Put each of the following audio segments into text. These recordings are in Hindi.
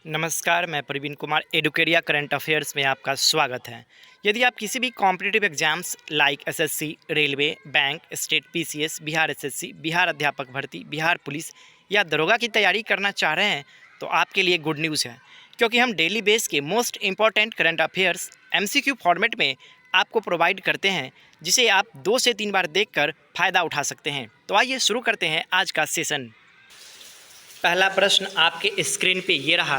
नमस्कार, मैं प्रवीण कुमार एडुकेरिया करंट अफेयर्स में आपका स्वागत है। यदि आप किसी भी competitive exams like SSC, railway, bank, state PCS, Bihar SSC, Bihar अध्यापक भर्ती, बिहार पुलिस या दरोगा की तैयारी करना चाह रहे हैं तो आपके लिए गुड न्यूज़ है, क्योंकि हम डेली बेस के most important current affairs MCQ format में आपको प्रोवाइड करते हैं, जिसे आप 2 से 3 बार देखकर फ़ायदा उठा सकते हैं। तो आइए शुरू करते हैं आज का सेशन। पहला प्रश्न आपके स्क्रीन पे ये रहा।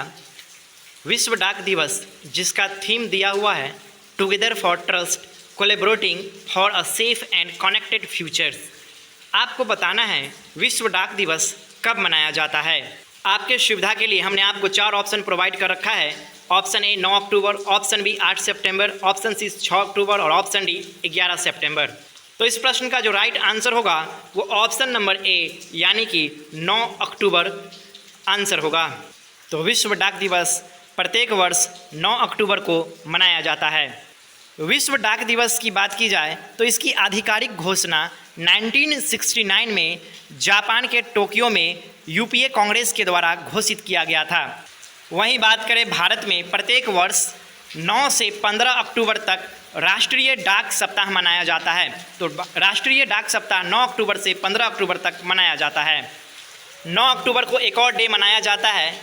विश्व डाक दिवस जिसका थीम दिया हुआ है together for trust collaborating for a safe and connected futures. आपको बताना है विश्व डाक दिवस कब मनाया जाता है। आपके सुविधा के लिए हमने आपको 4 ऑप्शन प्रोवाइड कर रखा है। ऑप्शन ए 9 अक्टूबर, ऑप्शन बी 8 सितंबर, ऑप्शन सी 6 अक्टूबर और ऑप्शन डी 11 सितंबर। तो इस प्रश्न का जो राइट आंसर होगा वो ऑप्शन नंबर ए यानी कि 9 अक्टूबर आंसर होगा। तो विश्व डाक दिवस प्रत्येक वर्ष 9 अक्टूबर को मनाया जाता है। विश्व डाक दिवस की बात की जाए तो इसकी आधिकारिक घोषणा 1969 में जापान के टोक्यो में यूपीए कांग्रेस के द्वारा घोषित किया गया था। वहीं बात करें भारत में प्रत्येक वर्ष 9 से 15 अक्टूबर तक राष्ट्रीय डाक सप्ताह मनाया जाता है। तो राष्ट्रीय डाक सप्ताह 9 अक्टूबर से 15 अक्टूबर तक मनाया जाता है। 9 अक्टूबर को एक और डे मनाया जाता है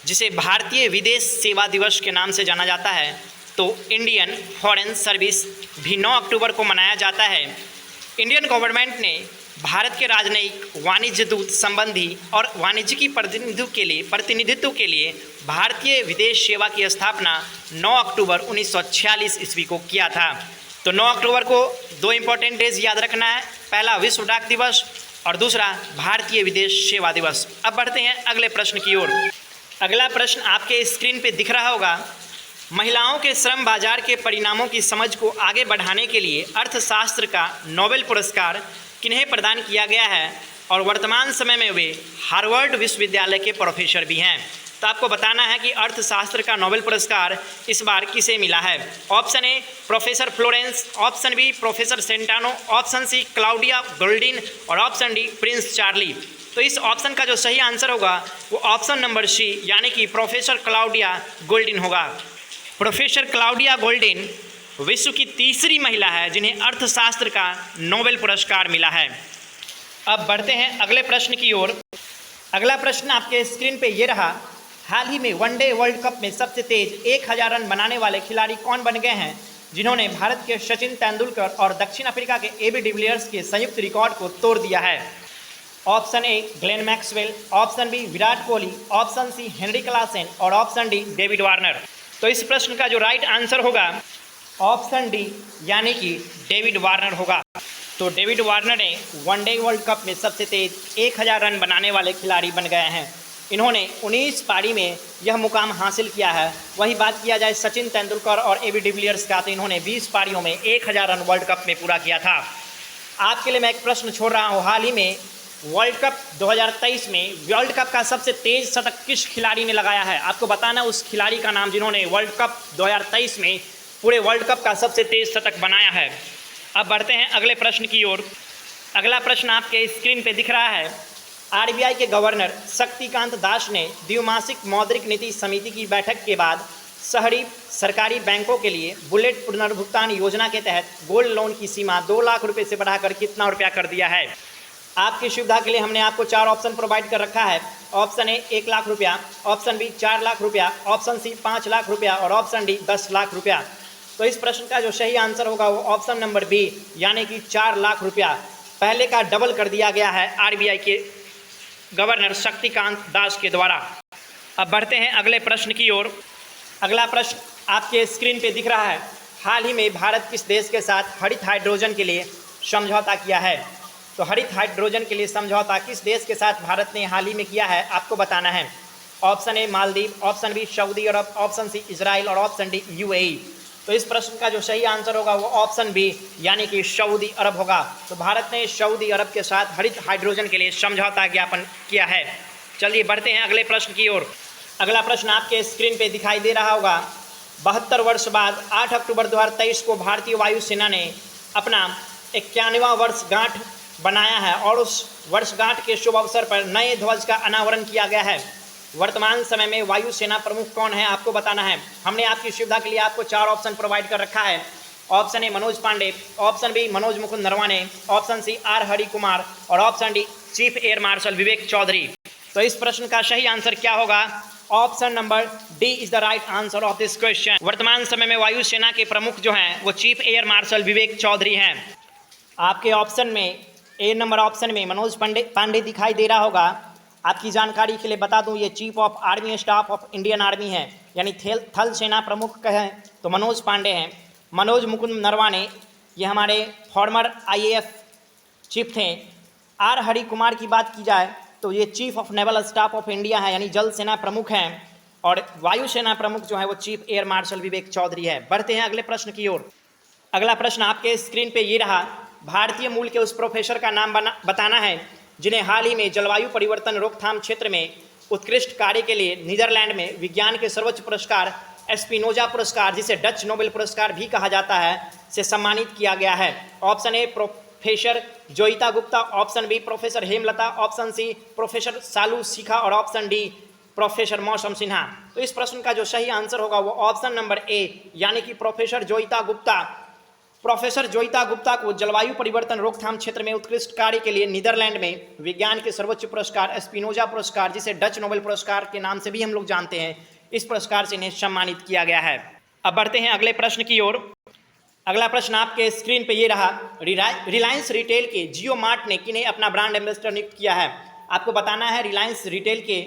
जिसे भारतीय विदेश सेवा दिवस के नाम से जाना जाता है। तो इंडियन फॉरेन सर्विस भी 9 अक्टूबर को मनाया जाता है। इंडियन गवर्नमेंट ने भारत के राजनयिक, वाणिज्य दूत संबंधी और वाणिज्यिकी प्रतिनिधित्व के लिए भारतीय विदेश सेवा की स्थापना 9 अक्टूबर 1946 ईस्वी को किया था। तो 9 अक्टूबर को 2 इम्पोर्टेंट डेज याद रखना है, पहला विश्व डाक दिवस और दूसरा भारतीय विदेश सेवा दिवस। अब बढ़ते हैं अगले प्रश्न की ओर। अगला प्रश्न आपके स्क्रीन पे दिख रहा होगा। महिलाओं के श्रम बाजार के परिणामों की समझ को आगे बढ़ाने के लिए अर्थशास्त्र का नोबेल पुरस्कार किन्हें प्रदान किया गया है और वर्तमान समय में वे हार्वर्ड विश्वविद्यालय के प्रोफेसर भी हैं। तो आपको बताना है कि अर्थशास्त्र का नोबेल पुरस्कार इस बार किसे मिला है। Option A professor Florence, option B professor Santano, option C Claudia Goldin और ऑप्शन डी प्रिंस चार्ली। तो इस ऑप्शन का जो सही आंसर होगा वो ऑप्शन नंबर सी यानी कि प्रोफेसर क्लाउडिया गोल्डिन होगा। प्रोफेसर क्लाउडिया गोल्डिन विश्व की तीसरी महिला है जिन्हें अर्थशास्त्र का नोबेल पुरस्कार मिला है। अब बढ़ते हैं अगले प्रश्न की ओर। अगला प्रश्न आपके स्क्रीन पे ये रहा। हाल ही में वनडे वर्ल्ड कप में सबसे तेज 1000 रन बनाने वाले खिलाड़ी कौन बन गए हैं, जिन्होंने भारत के सचिन तेंदुलकर और दक्षिण अफ्रीका के एबी डिविलियर्स के संयुक्त रिकॉर्ड को तोड़ दिया है। Option A Glenn Maxwell, option B Virat Kohli, option C Heinrich Klaasen और ऑप्शन डी डेविड वार्नर। तो इस प्रश्न का जो राइट आंसर होगा ऑप्शन डी यानी कि डेविड वार्नर होगा। तो डेविड वार्नर ने वनडे वर्ल्ड कप में सबसे तेज 1000 रन बनाने वाले खिलाड़ी बन गए हैं। इन्होंने 19 पारी में यह मुकाम हासिल किया है। वहीं बात किया जाए सचिन तेंदुलकर और एबी डिविलियर्स का तो इन्होंने 20 पारियों में 1000 रन वर्ल्ड कप में पूरा किया था। आपके लिए मैं एक प्रश्न छोड़ रहा हूँ। हाल ही में वर्ल्ड कप 2023 में वर्ल्ड कप का सबसे तेज शतक किस खिलाड़ी ने लगाया है। आपको बताना उस खिलाड़ी का नाम जिन्होंने वर्ल्ड कप 2023 में पूरे वर्ल्ड कप का सबसे तेज शतक बनाया है। अब बढ़ते हैं अगले प्रश्न की ओर। अगला प्रश्न आपके स्क्रीन पे दिख रहा है। आरबीआई के गवर्नर शक्तिकांत दास ने द्विमासिक मौद्रिक नीति समिति की बैठक के बाद शहरी सरकारी बैंकों के लिए बुलेट पुनर्भुगतान योजना के तहत गोल्ड लोन की सीमा 2 लाख रुपये से बढ़ाकर कितना रुपया कर दिया है। आपकी सुविधा के लिए हमने आपको 4 ऑप्शन प्रोवाइड कर रखा है। ऑप्शन ए 1 लाख रुपया, ऑप्शन बी 4 लाख रुपया, ऑप्शन सी 5 लाख रुपया और ऑप्शन डी 10 लाख रुपया। तो इस प्रश्न का जो सही आंसर होगा वो ऑप्शन नंबर बी यानी कि 4 लाख रुपया पहले का डबल कर दिया गया है आरबीआई के गवर्नर शक्तिकांत दास के द्वारा। अब बढ़ते हैं अगले प्रश्न की ओर। अगला प्रश्न आपके स्क्रीन पे दिख रहा है। हाल ही में भारत किस देश के साथ हरित हाइड्रोजन के लिए समझौता किया है। तो हरित हाइड्रोजन के लिए समझौता किस देश के साथ भारत ने हाल ही में किया है आपको बताना है। Option A Maldives, option B Saudi Arab, option C Israel और ऑप्शन डी यूएई। तो इस प्रश्न का जो सही आंसर होगा वो ऑप्शन बी यानी कि सऊदी अरब होगा। तो भारत ने सऊदी अरब के साथ हरित हाइड्रोजन के लिए समझौता ज्ञापन किया है। चलिए बढ़ते हैं अगले प्रश्न की ओर। अगला प्रश्न आपके स्क्रीन पे दिखाई दे रहा होगा। 72 वर्ष बाद 8 अक्टूबर 2023 को भारतीय वायुसेना ने अपना 91वां वर्षगांठ बनाया है और उस वर्षगांठ के शुभ अवसर पर नए ध्वज का अनावरण किया गया है। वर्तमान समय में वायुसेना प्रमुख कौन है आपको बताना है। हमने आपकी सुविधा के लिए आपको 4 ऑप्शन प्रोवाइड कर रखा है। Option A Manoj Pande, option B Manoj Mukund Naravane, option C R Hari Kumar और option D chief air marshal Vivek Chaudhari. तो इस प्रश्न का सही आंसर क्या होगा? Option number D is the right answer of this question. वर्तमान समय में वायुसेना के प्रमुख जो हैं वो chief air marshal Vivek Chaudhari हैं। आपके ऑप्शन में ए नंबर ऑप्शन में मनोज पांडे दिखाई दे रहा होगा। आपकी जानकारी के लिए बता दूं, ये chief of army staff of Indian army है, यानी थल सेना प्रमुख हैं तो मनोज पांडे हैं। मनोज मुकुंद नरवाने ये हमारे फॉर्मर आईएएफ चीफ थे। आर हरि कुमार की बात की जाए तो ये chief of naval staff of India है, यानी जल सेना प्रमुख हैं। और वायुसेना प्रमुख जो है वो chief air marshal Vivek Chaudhary है। बढ़ते हैं अगले प्रश्न की ओर। अगला प्रश्न आपके स्क्रीन पे ये रहा। भारतीय मूल के उस प्रोफेसर का नाम बताना है जिन्हें हाल ही में जलवायु परिवर्तन रोकथाम क्षेत्र में उत्कृष्ट कार्य के लिए नीदरलैंड में विज्ञान के सर्वोच्च पुरस्कार एस्पिनोजा पुरस्कार, जिसे डच नोबेल पुरस्कार भी कहा जाता है, से सम्मानित किया गया है। Option A professor Joita Gupta, option B professor Hemlata, option C professor Salu Shikha और ऑप्शन डी प्रोफेसर मौसम सिन्हा। तो इस प्रश्न का जो सही आंसर होगा वो ऑप्शन नंबर ए, यानी कि प्रोफेसर जोईता गुप्ता। प्रोफेसर जोईता गुप्ता को जलवायु परिवर्तन रोकथाम क्षेत्र में उत्कृष्ट कार्य के लिए नीदरलैंड में विज्ञान के सर्वोच्च पुरस्कार एस्पिनोजा पुरस्कार, जिसे डच नोबेल पुरस्कार के नाम से भी हम लोग जानते हैं, इस पुरस्कार से इन्हें सम्मानित किया गया है। अब बढ़ते हैं अगले प्रश्न की ओर। अगला प्रश्न आपके स्क्रीन पे ये रहा। रिलायंस रिटेल के जियो मार्ट ने किन्हें अपना ब्रांड एम्बेसडर नियुक्त किया है? आपको बताना है रिलायंस रिटेल के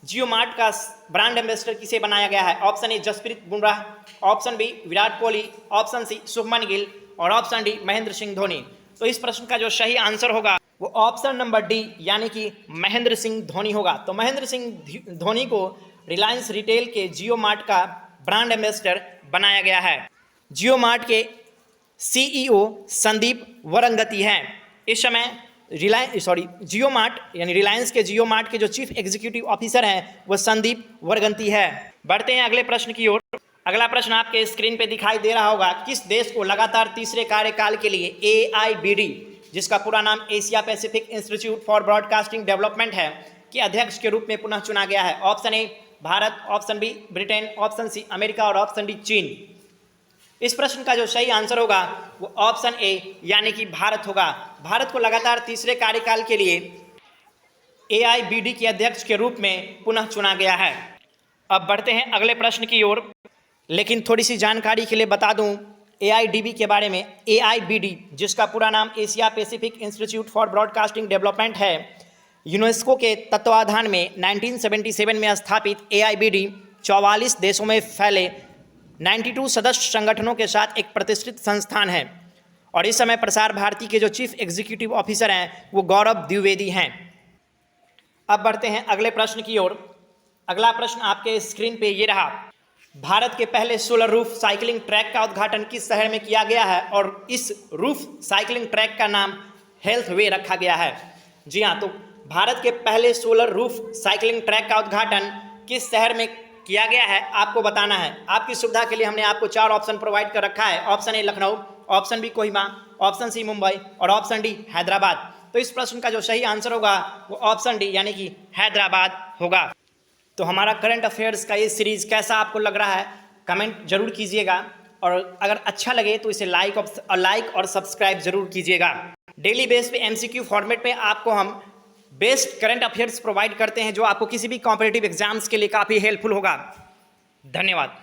जियो मार्ट का ब्रांड एम्बेसडर किसे बनाया गया है। Option A Jasprit Bumrah, option B Virat Kohli, option C Shubman Gill और ऑप्शन डी महेंद्र सिंह धोनी। तो इस प्रश्न का जो सही आंसर होगा वो ऑप्शन नंबर डी, यानी कि महेंद्र सिंह धोनी होगा। तो महेंद्र सिंह धोनी को रिलायंस रिटेल के जियो मार्ट का ब्रांड एम्बेसडर बनाया गया है। जियो मार्ट के सीईओ संदीप वरंगती हैं। इस समय जियो मार्ट यानी रिलायंस के जियो मार्ट के जो चीफ एग्जीक्यूटिव ऑफिसर हैं वो संदीप वरगंती है। बढ़ते हैं अगले प्रश्न की ओर। अगला प्रश्न आपके स्क्रीन पे दिखाई दे रहा होगा। किस देश को लगातार तीसरे कार्यकाल के लिए AIBD, जिसका पूरा नाम Asia Pacific institute for broadcasting development है, के अध्यक्ष के रूप में पुनः चुना गया है? Option A Bharat, option B Britain, option C America और ऑप्शन डी चीन। इस प्रश्न का जो सही आंसर होगा वो ऑप्शन ए, यानी कि भारत होगा। भारत को लगातार तीसरे कार्यकाल के लिए AIBD के अध्यक्ष के रूप में पुनः चुना गया है। अब बढ़ते हैं अगले प्रश्न की ओर। लेकिन थोड़ी सी जानकारी के लिए बता दूं AIBD के बारे में। AIBD, जिसका पूरा नाम Asia Pacific institute for broadcasting development है, यूनेस्को के तत्वाधान में 1977 में स्थापित AIBD 44 देशों में फैले 92 सदस्य संगठनों के साथ एक प्रतिष्ठित संस्थान है। और इस समय प्रसार भारती के जो चीफ एग्जीक्यूटिव ऑफिसर हैं वो गौरव द्विवेदी हैं। अब बढ़ते हैं अगले प्रश्न की ओर। अगला प्रश्न आपके स्क्रीन पे ये रहा। भारत के पहले सोलर रूफ साइकिलिंग ट्रैक का उद्घाटन किस शहर में किया गया है? और इस रूफ साइकिलिंग ट्रैक का नाम हेल्थ वे रखा गया है। जी हाँ, तो भारत के पहले सोलर रूफ साइकिलिंग ट्रैक का उद्घाटन किस शहर में किया गया है आपको बताना है। आपकी सुविधा के लिए हमने आपको 4 ऑप्शन प्रोवाइड कर रखा है। Option A Lucknow, option B Kohima, option C Mumbai और ऑप्शन डी हैदराबाद। तो इस प्रश्न का जो सही आंसर होगा वो ऑप्शन डी, यानी कि हैदराबाद होगा। तो हमारा करंट अफेयर्स का ये सीरीज़ कैसा आपको लग रहा है कमेंट जरूर कीजिएगा, और अगर अच्छा लगे तो इसे लाइक और सब्सक्राइब जरूर कीजिएगा। डेली बेस पे MCQ फॉर्मेट में आपको हम बेस्ट करंट अफेयर्स प्रोवाइड करते हैं जो आपको किसी भी कॉम्पिटिटिव एग्जाम्स के लिए काफ़ी हेल्पफुल होगा। धन्यवाद।